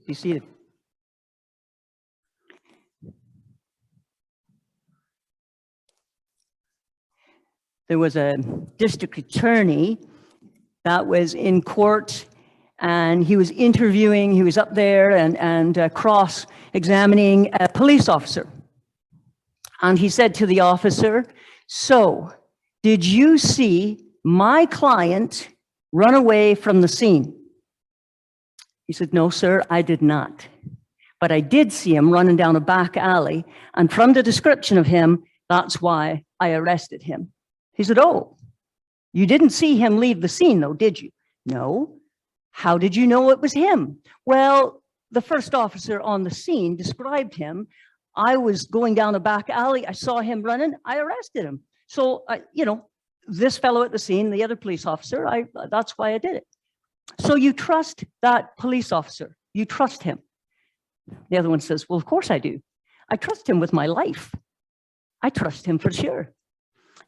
Be seated. There was a district attorney that was in court, and he was interviewing, he was up there and cross-examining a police officer. And he said to the officer, "So, did you see my client run away from the scene?" He said, "No, sir, I did not. But I did see him running down a back alley, and from the description of him, that's why I arrested him." He said, "Oh, you didn't see him leave the scene, though, did you?" "No." "How did you know it was him?" "Well, the first officer on the scene described him. I was going down a back alley. I saw him running. I arrested him. So, this fellow at the scene, the other police officer, that's why I did it." "So you trust that police officer? You trust him?" The other one says, "Well, of course I do. I trust him with my life. I trust him for sure."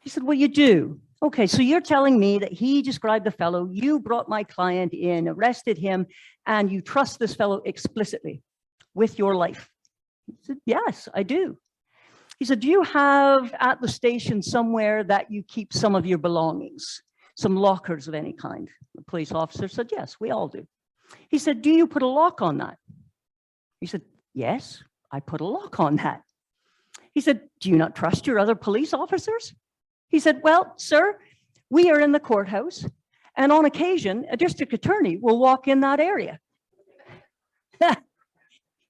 He said, "Well, you do. Okay, so you're telling me that he described the fellow, you brought my client in, arrested him, and you trust this fellow explicitly with your life?" He said, "Yes, I do." He said, "Do you have at the station somewhere that you keep some of your belongings, some lockers of any kind?" The police officer said, "Yes, we all do." He said, "Do you put a lock on that?" He said, "Yes, I put a lock on that." He said, "Do you not trust your other police officers?" He said, "Well, sir, we are in the courthouse, and on occasion, a district attorney will walk in that area."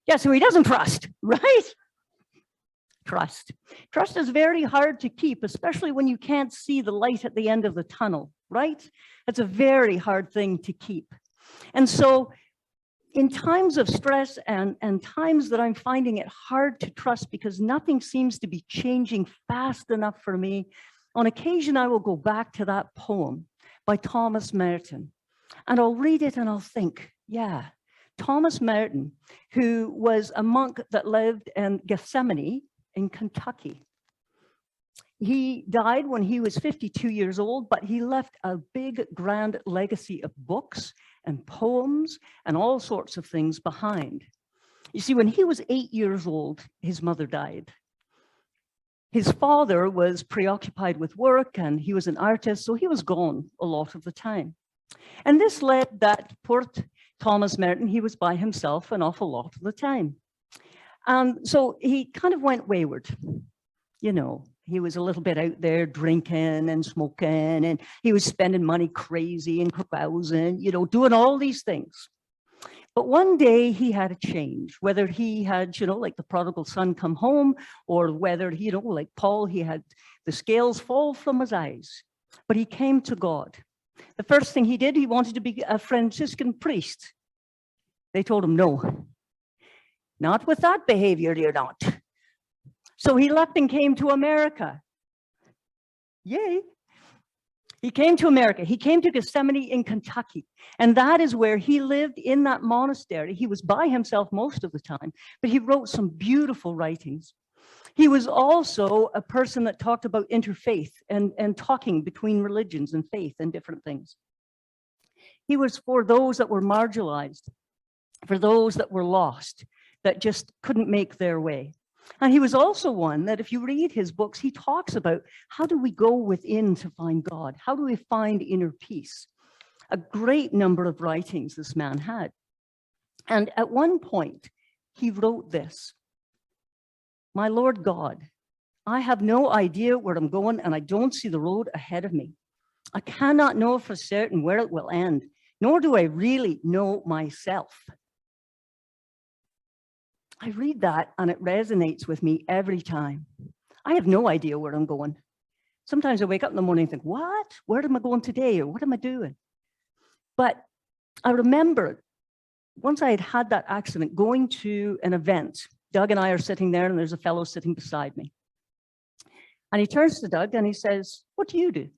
Guess who he doesn't trust, right? Trust. Trust is very hard to keep, especially when you can't see the light at the end of the tunnel, right? It's a very hard thing to keep. And so in times of stress and times that I'm finding it hard to trust because nothing seems to be changing fast enough for me, on occasion I will go back to that poem by Thomas Merton, and I'll read it and I'll think, yeah, Thomas Merton, who was a monk that lived in Gethsemane in Kentucky. He died when he was 52 years old, but he left a big, grand legacy of books and poems and all sorts of things behind. You see, when he was 8 years old, his mother died. His father was preoccupied with work and he was an artist, so he was gone a lot of the time. And this led that poor Thomas Merton, he was by himself an awful lot of the time. So he kind of went wayward. You know, he was a little bit out there drinking and smoking, and he was spending money crazy and carousing, you know, doing all these things. But one day he had a change, whether he had, you know, like the prodigal son come home, or whether, you know, like Paul, he had the scales fall from his eyes. But he came to God. The first thing he did, he wanted to be a Franciscan priest. They told him, no, not with that behavior, you're not. So he left and came to America. Yay. He came to America. He came to Gethsemane in Kentucky. And that is where he lived in that monastery. He was by himself most of the time, but he wrote some beautiful writings. He was also a person that talked about interfaith and talking between religions and faith and different things. He was for those that were marginalized, for those that were lost, that just couldn't make their way. And he was also one that if you read his books, he talks about how do we go within to find God? How do we find inner peace? A great number of writings this man had. And at one point, he wrote this: "My Lord God, I have no idea where I'm going and I don't see the road ahead of me. I cannot know for certain where it will end, nor do I really know myself." I read that and it resonates with me every time. I have no idea where I'm going. Sometimes I wake up in the morning and think, what? Where am I going today? Or what am I doing? But I remember once I had had that accident, going to an event. Doug and I are sitting there and there's a fellow sitting beside me. And he turns to Doug and he says, "What do you do?"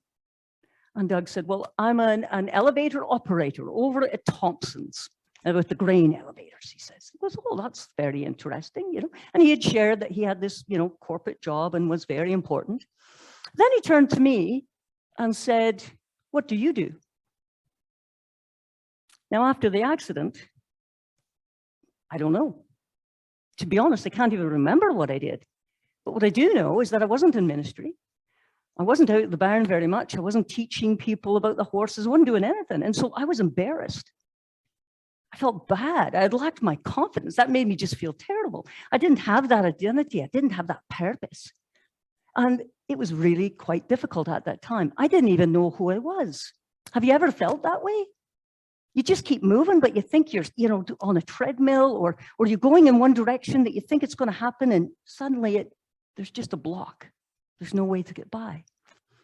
And Doug said, "Well, I'm an elevator operator over at Thompson's. With the grain elevators," he says. He goes, "Oh, that's very interesting," you know. And he had shared that he had this, you know, corporate job and was very important. Then he turned to me and said, "What do you do?" Now, after the accident, I don't know. To be honest, I can't even remember what I did. But what I do know is that I wasn't in ministry. I wasn't out at the barn very much. I wasn't teaching people about the horses. I wasn't doing anything. And so I was embarrassed. I felt bad. I had lacked my confidence. That made me just feel terrible. I didn't have that identity. I didn't have that purpose. And it was really quite difficult at that time. I didn't even know who I was. Have you ever felt that way? You just keep moving, but you think you're, on a treadmill, or you're going in one direction that you think it's going to happen, and suddenly there's just a block. There's no way to get by.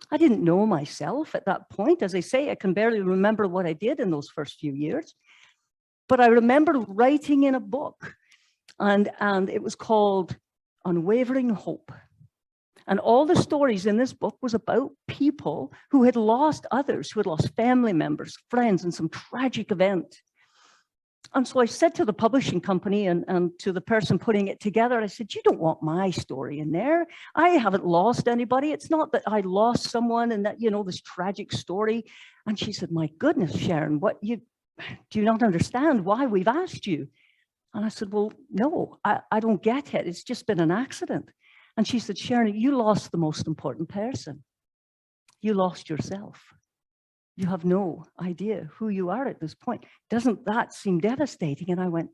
I didn't know myself at that point. As I say, I can barely remember what I did in those first few years. But I remember writing in a book, and it was called Unwavering Hope. And all the stories in this book was about people who had lost others, who had lost family members, friends in some tragic event. And so I said to the publishing company and to the person putting it together, I said, you don't want my story in there. I haven't lost anybody. It's not that I lost someone and that, this tragic story. And she said, my goodness, Sharon, do you not understand why we've asked you? And I said, well, no, I don't get it. It's just been an accident. And she said, Sharon, you lost the most important person. You lost yourself. You have no idea who you are at this point. Doesn't that seem devastating? And I went,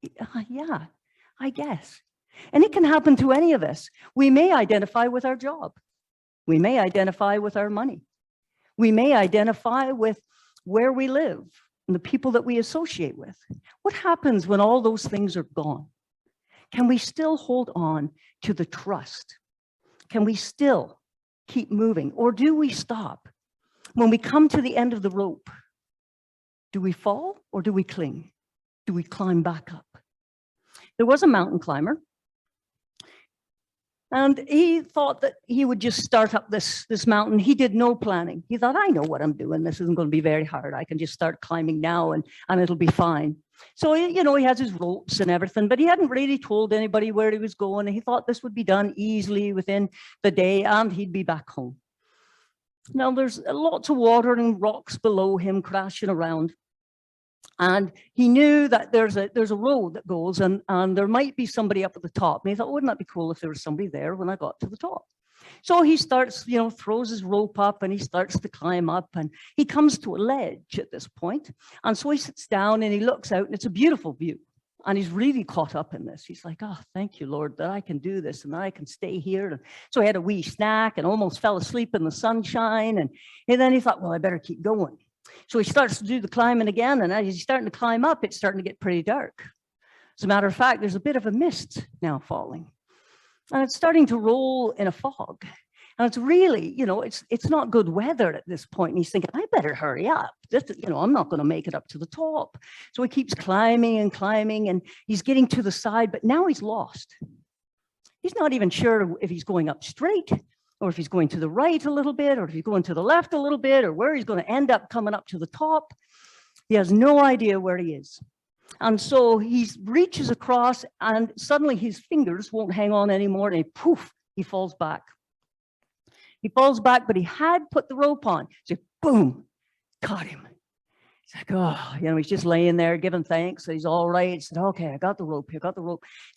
yeah, I guess. And it can happen to any of us. We may identify with our job. We may identify with our money. We may identify with where we live and the people that we associate with. What happens when all those things are gone? Can we still hold on to the trust? Can we still keep moving? Or do we stop? When we come to the end of the rope, do we fall or do we cling? Do we climb back up? There was a mountain climber, and he thought that he would just start up this mountain. He did no planning. He thought, I know what I'm doing. This isn't going to be very hard. I can just start climbing now and it'll be fine. So, he has his ropes and everything, but he hadn't really told anybody where he was going. And he thought this would be done easily within the day and he'd be back home. Now, there's lots of water and rocks below him crashing around. And he knew that there's a road that goes and there might be somebody up at the top. And he thought, wouldn't that be cool if there was somebody there when I got to the top? So he starts, throws his rope up and he starts to climb up, and he comes to a ledge at this point. And so he sits down and he looks out, and it's a beautiful view. And he's really caught up in this. He's like, oh, thank you, Lord, that I can do this and that I can stay here. And so he had a wee snack and almost fell asleep in the sunshine. And then he thought, well, I better keep going. So he starts to do the climbing again. And as he's starting to climb up, it's starting to get pretty dark. As a matter of fact, there's a bit of a mist now falling. And it's starting to roll in a fog. And it's really, it's not good weather at this point. And he's thinking, I better hurry up. I'm not going to make it up to the top. So he keeps climbing and climbing, and he's getting to the side, but now he's lost. He's not even sure if he's going up straight, or if he's going to the right a little bit, or if he's going to the left a little bit, or where he's going to end up coming up to the top. He has no idea where he is. And so he reaches across, and suddenly his fingers won't hang on anymore, and he falls back. He falls back, but he had put the rope on. So boom, caught him. He's like, oh, he's just laying there giving thanks. So he's all right. He said, okay, I got the rope here,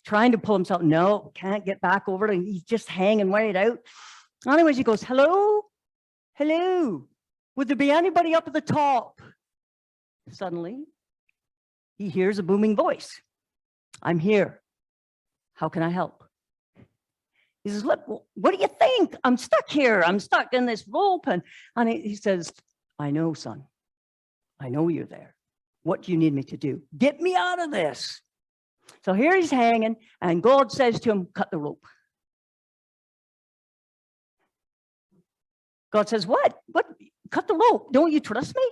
Trying to pull himself. No, can't get back over it. And he's just hanging right out. Anyways, he goes, hello? Hello? Would there be anybody up at the top? Suddenly, he hears a booming voice. I'm here. How can I help? He says, look, what do you think? I'm stuck here. I'm stuck in this rope. And he says, I know, son. I know you're there. What do you need me to do? Get me out of this. So here he's hanging, and God says to him, cut the rope. God says, what? What? Cut the rope. Don't you trust me?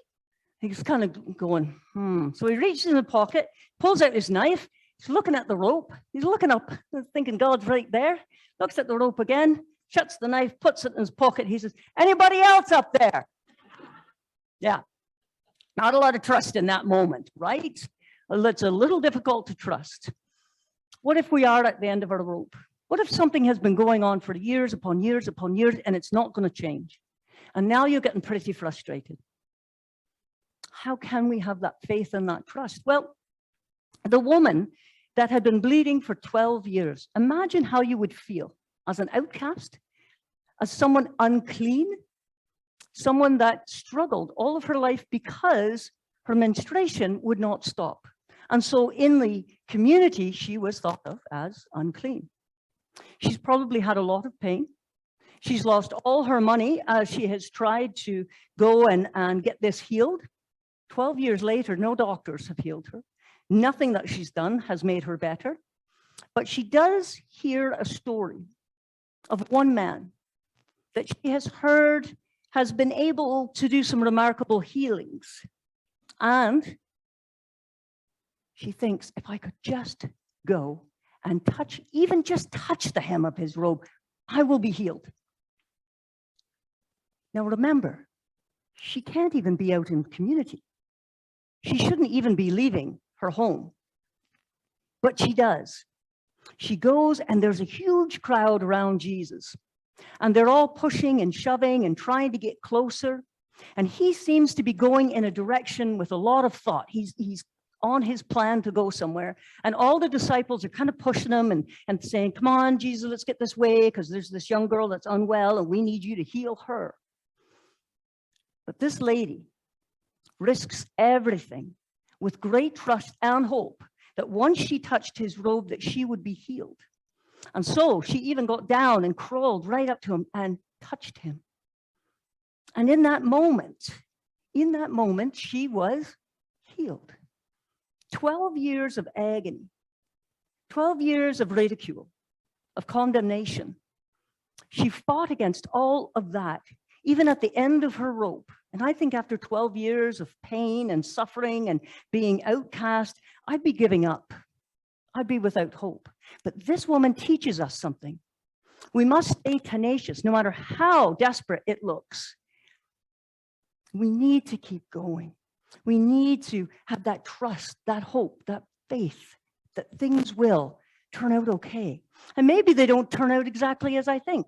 He's kind of going, So he reaches in the pocket, pulls out his knife. He's looking at the rope. He's looking up, thinking God's right there. Looks at the rope again, shuts the knife, puts it in his pocket. He says, anybody else up there? Yeah, not a lot of trust in that moment, right? Well, it's a little difficult to trust. What if we are at the end of our rope? What if something has been going on for years upon years upon years, and it's not going to change? And now you're getting pretty frustrated. How can we have that faith and that trust? Well, the woman that had been bleeding for 12 years. Imagine how you would feel as an outcast, as someone unclean, someone that struggled all of her life because her menstruation would not stop. And so in the community, she was thought of as unclean. She's probably had a lot of pain. She's lost all her money as she has tried to go and get this healed. 12 years later, no doctors have healed her. Nothing that she's done has made her better. But she does hear a story of one man that she has heard has been able to do some remarkable healings. And she thinks, if I could just go and touch, even just touch the hem of his robe, I will be healed. Now remember, she can't even be out in the community. She shouldn't even be leaving her home, but she does. She goes and there's a huge crowd around Jesus and they're all pushing and shoving and trying to get closer. And he seems to be going in a direction with a lot of thought. He's on his plan to go somewhere. And all the disciples are kind of pushing him and saying, come on, Jesus, let's get this way because there's this young girl that's unwell and we need you to heal her. But this lady risks everything with great trust and hope that once she touched his robe, that she would be healed. And so she even got down and crawled right up to him and touched him. And in that moment, she was healed. 12 years of agony, 12 years of ridicule, of condemnation. She fought against all of that, even at the end of her rope. And I think after 12 years of pain and suffering and being outcast, I'd be giving up. I'd be without hope. But this woman teaches us something. We must stay tenacious, no matter how desperate it looks. We need to keep going. We need to have that trust, that hope, that faith that things will turn out okay. And maybe they don't turn out exactly as I think.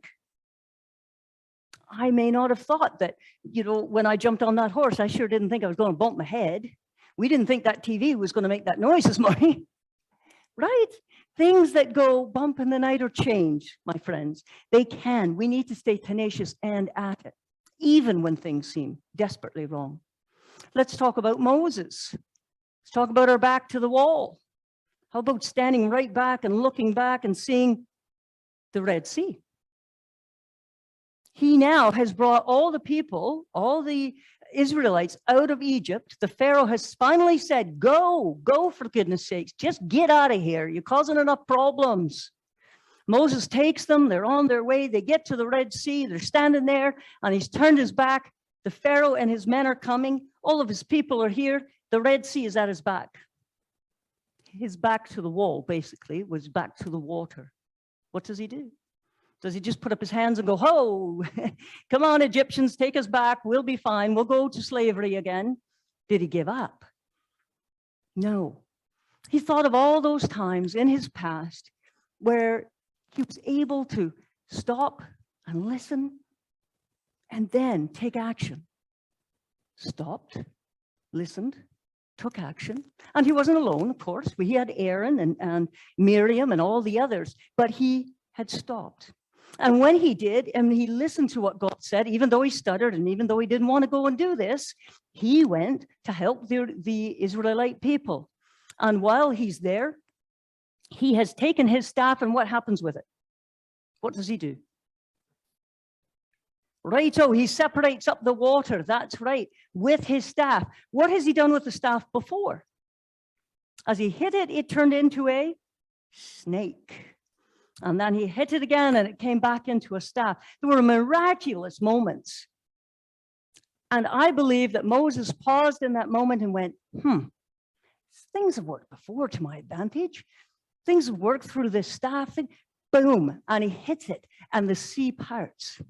I may not have thought that, when I jumped on that horse, I sure didn't think I was going to bump my head. We didn't think that TV was going to make that noise this morning, right? Things that go bump in the night or change, my friends, they can. We need to stay tenacious and at it, even when things seem desperately wrong. Let's talk about Moses. Let's talk about our back to the wall. How about standing right back and looking back and seeing the Red Sea? He now has brought all the people, all the Israelites out of Egypt. The Pharaoh has finally said, go for goodness sakes, just get out of here. You're causing enough problems. Moses takes them, they're on their way, they get to the Red Sea, they're standing there, and he's turned his back. The Pharaoh and his men are coming, all of his people are here, the Red Sea is at his back. His back to the wall, basically, was back to the water. What does he do? Does he just put up his hands and go, ho, come on, Egyptians, take us back, we'll be fine, we'll go to slavery again? Did he give up? No. He thought of all those times in his past where he was able to stop and listen and then take action. Stopped, listened, took action. And he wasn't alone, of course. He had Aaron and Miriam and all the others, but he had stopped. And when he did, and he listened to what God said, even though he stuttered and even though he didn't want to go and do this, he went to help the Israelite people. And while he's there, he has taken his staff, and what happens with it? What does he do? Righto, he separates up the water, that's right, with his staff. What has he done with the staff before? As he hit it, it turned into a snake. And then he hit it again and it came back into a staff. There were miraculous moments. And I believe that Moses paused in that moment and went, things have worked before to my advantage. Things have worked through this staff thing. Boom, and he hits it and the sea parts.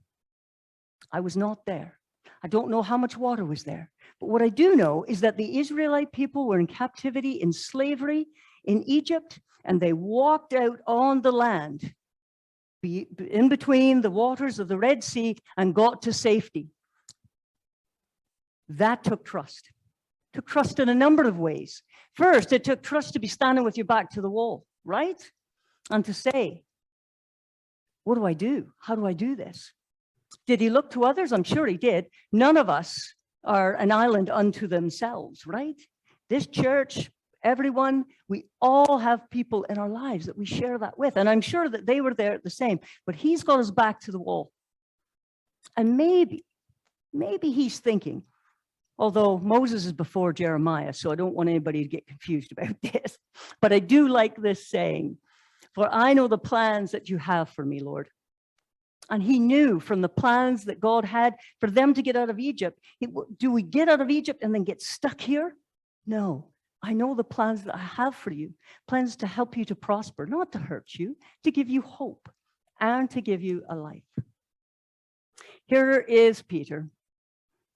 I was not there. I don't know how much water was there. But what I do know is that the Israelite people were in captivity, in slavery, in Egypt, and they walked out on the land in between the waters of the Red Sea and got to safety. That took trust. Took trust in a number of ways. First, it took trust to be standing with your back to the wall, right? And to say, what do I do? How do I do this? Did he look to others? I'm sure he did. None of us are an island unto themselves, right? This church, everyone, we all have people in our lives that we share that with. And I'm sure that they were there the same, but he's got his back to the wall. And maybe he's thinking, although Moses is before Jeremiah, so I don't want anybody to get confused about this, but I do like this saying, for I know the plans that you have for me, Lord. And he knew from the plans that God had for them to get out of Egypt. Do we get out of Egypt and then get stuck here? No. I know the plans that I have for you, plans to help you to prosper, not to hurt you, to give you hope and to give you a life. Here is Peter,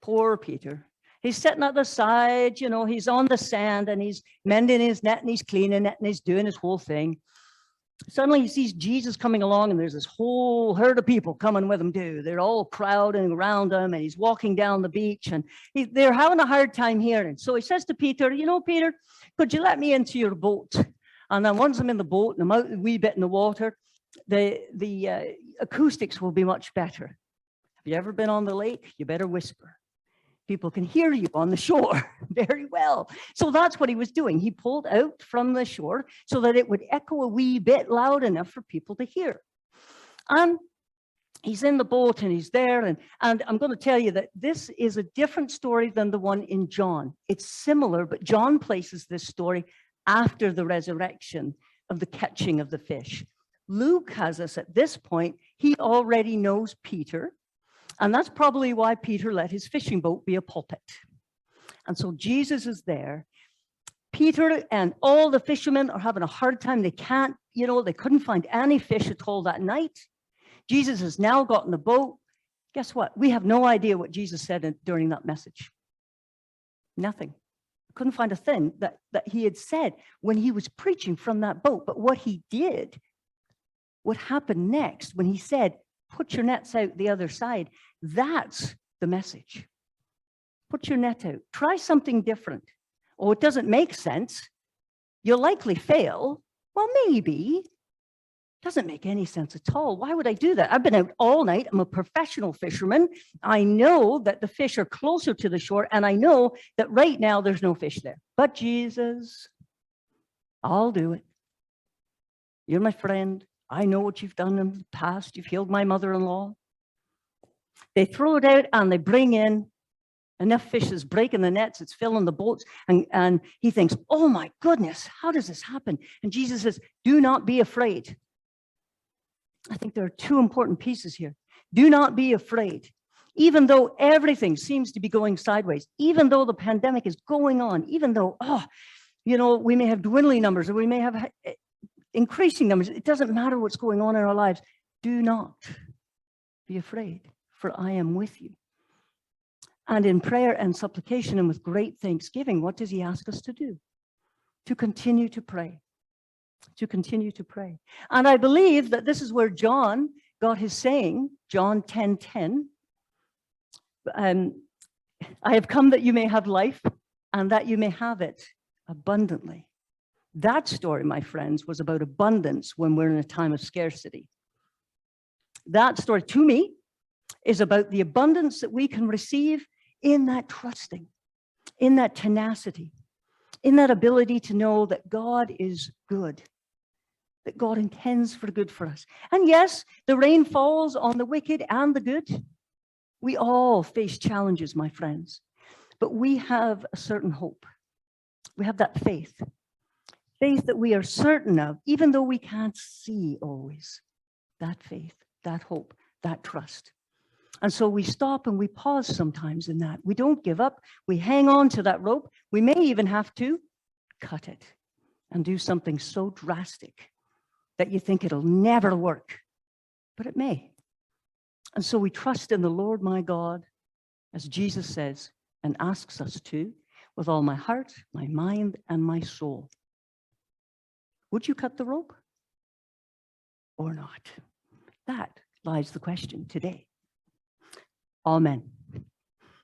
poor Peter. He's sitting at the side, you know, he's on the sand and he's mending his net and he's cleaning it and he's doing his whole thing. Suddenly he sees Jesus coming along and there's this whole herd of people coming with him too. They're all crowding around him and he's walking down the beach and they're having a hard time hearing. So he says to Peter, you know, Peter, could you let me into your boat? And then once I'm in the boat and I'm out a wee bit in the water, the acoustics will be much better. Have you ever been on the lake? You better whisper. People can hear you on the shore very well. So that's what he was doing. He pulled out from the shore so that it would echo a wee bit loud enough for people to hear. And he's in the boat and he's there. And I'm going to tell you that this is a different story than the one in John. It's similar, but John places this story after the resurrection of the catching of the fish. Luke has us at this point. He already knows Peter. And that's probably why Peter let his fishing boat be a pulpit. And so Jesus is there. Peter and all the fishermen are having a hard time. They can't, you know, they couldn't find any fish at all that night. Jesus has now gotten the boat. Guess what? We have no idea what Jesus said during that message. Nothing. Couldn't find a thing that he had said when he was preaching from that boat. But what he did, what happened next when he said, put your nets out the other side. That's the message. Put your net out. Try something different. Oh, it doesn't make sense. You'll likely fail. Well, maybe. Doesn't make any sense at all. Why would I do that? I've been out all night. I'm a professional fisherman. I know that the fish are closer to the shore, and I know that right now there's no fish there. But Jesus, I'll do it. You're my friend. I know what you've done in the past. You've healed my mother-in-law. They throw it out and they bring in enough fish is breaking the nets. It's filling the boats. And he thinks, oh my goodness, how does this happen? And Jesus says, do not be afraid. I think there are two important pieces here. Do not be afraid. Even though everything seems to be going sideways, even though the pandemic is going on, even though, you know, we may have dwindling numbers or we may have increasing numbers. It doesn't matter what's going on in our lives. Do not be afraid, for I am with you. And in prayer and supplication and with great thanksgiving, what does he ask us to do? To continue to pray. To continue to pray. And I believe that this is where John got his saying, John 10:10. I have come that you may have life and that you may have it abundantly. That story, my friends, was about abundance when we're in a time of scarcity. That story, to me, is about the abundance that we can receive in that trusting, in that tenacity, in that ability to know that God is good, that God intends for good for us. And yes, the rain falls on the wicked and the good. We all face challenges, my friends, but we have a certain hope. We have that faith. Faith that we are certain of, even though we can't see always. That faith, that hope, that trust. And so we stop and we pause sometimes in that. We don't give up. We hang on to that rope. We may even have to cut it and do something so drastic that you think it'll never work, but it may. And so we trust in the Lord my God, as Jesus says, and asks us to, with all my heart, my mind, and my soul. Would you cut the rope or not? That lies the question today. Amen.